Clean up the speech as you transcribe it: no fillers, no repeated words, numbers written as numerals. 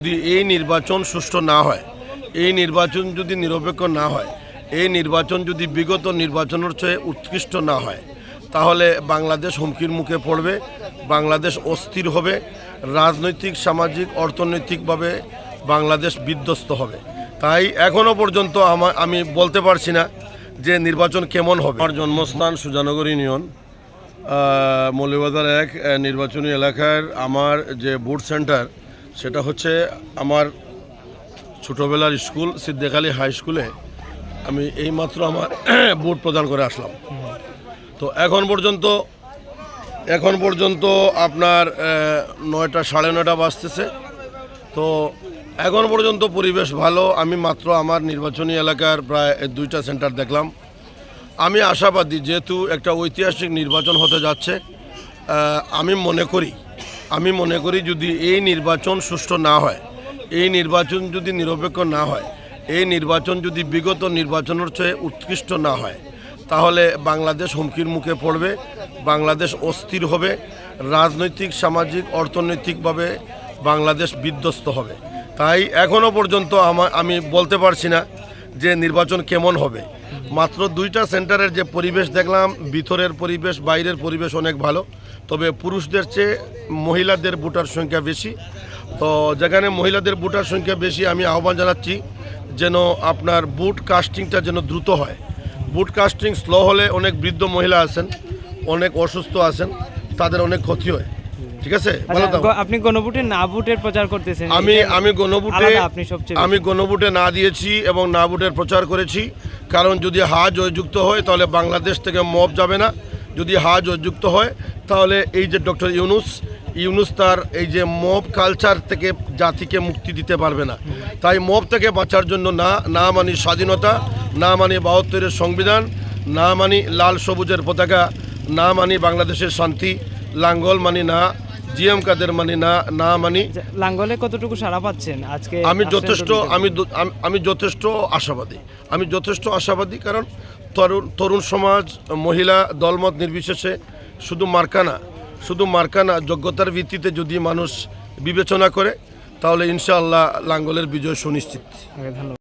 যদি এই নির্বাচন সুষ্ঠু না হয়, এই নির্বাচন যদি নিরপেক্ষ না হয়, এই নির্বাচন যদি বিগত নির্বাচনের চেয়ে উৎকৃষ্ট না হয়, তাহলে বাংলাদেশ হুমকির মুখে পড়বে, বাংলাদেশ অস্থির হবে, রাজনৈতিক সামাজিক অর্থনৈতিকভাবে বাংলাদেশ বিধ্বস্ত হবে। তাই এখনও পর্যন্ত আমি বলতে পারছি না যে নির্বাচন কেমন হবে। আমার জন্মস্থান সুজানগর ইউনিয়ন মৌলভীবাজার 1 নির্বাচনী এলাকার আমার যে ভোট সেন্টার সেটা হচ্ছে আমার ছোটোবেলার স্কুল সিদ্দিক আলী হাই স্কুলে। আমি এইমাত্র আমার ভোট প্রদান করে আসলাম। তো এখন পর্যন্ত আপনার 9টা সাড়ে 9টা বাজতেছে। তো এখন পর্যন্ত পরিবেশ ভালো। আমি মাত্র আমার নির্বাচনী এলাকার প্রায় 2টা সেন্টার দেখলাম। আমি আশাবাদী, যেহেতু একটা ঐতিহাসিক নির্বাচন হতে যাচ্ছে। আমি মনে করি যদি এই নির্বাচন সুষ্ঠু না হয়, এই নির্বাচন যদি নিরপেক্ষ না হয়, এই নির্বাচন যদি বিগত নির্বাচনের চেয়ে উৎকৃষ্ট না হয়, তাহলে বাংলাদেশ হুমকির মুখে পড়বে, বাংলাদেশ অস্থির হবে, রাজনৈতিক সামাজিক অর্থনৈতিকভাবে বাংলাদেশ বিধ্বস্ত হবে। তাই এখনও পর্যন্ত আমি বলতে পারছি না যে নির্বাচন কেমন হবে। মাত্র 2টা সেন্টারের যে পরিবেশ দেখলাম, ভিতরের পরিবেশ বাইরের পরিবেশ অনেক ভালো। তবে পুরুষদের চেয়ে মহিলাদের ভোটার সংখ্যা বেশি। তো যেখানে মহিলাদের ভোটার সংখ্যা বেশি, আমি আহ্বান জানাচ্ছি যেন আপনার ভোট কাস্টিংটা যেন দ্রুত হয়। ভোট কাস্টিং স্লো হলে অনেক বৃদ্ধ মহিলা আছেন, অনেক অসুস্থ আছেন, তাদের অনেক ক্ষতি হয়। ঠিক আছে, আপনি গণভোটে না ভোটের প্রচার করতেছেন। আমি গণভোটে না দিয়েছি এবং না ভোটের প্রচার করেছি। কারণ যদি হা জয়যুক্ত হয় তাহলে বাংলাদেশ থেকে মব যাবে না। যদি হা জয়যুক্ত হয় তাহলে এই যে ডক্টর ইউনূস তার এই যে মব কালচার থেকে জাতিকে মুক্তি দিতে পারবে না। তাই মব থেকে বাঁচার জন্য না মানি স্বাধীনতা, না মানি 72-এর সংবিধান, না মানি লাল সবুজের পতাকা, না মানি বাংলাদেশের শান্তি, লাঙ্গল মানি না, জিএম কাদের মানি না মানি। লাঙ্গলে কতটুকু সাড়া পাচ্ছেন আজকে? আমি যথেষ্ট আশাবাদী। কারণ তরুণ সমাজ, মহিলা, দলমত নির্বিশেষে শুধু মার্কা না, যোগ্যতার ভিত্তিতে যদি মানুষ বিবেচনা করে তাহলে ইনশাআল্লাহ লাঙ্গলের বিজয় সুনিশ্চিত। ধন্যবাদ।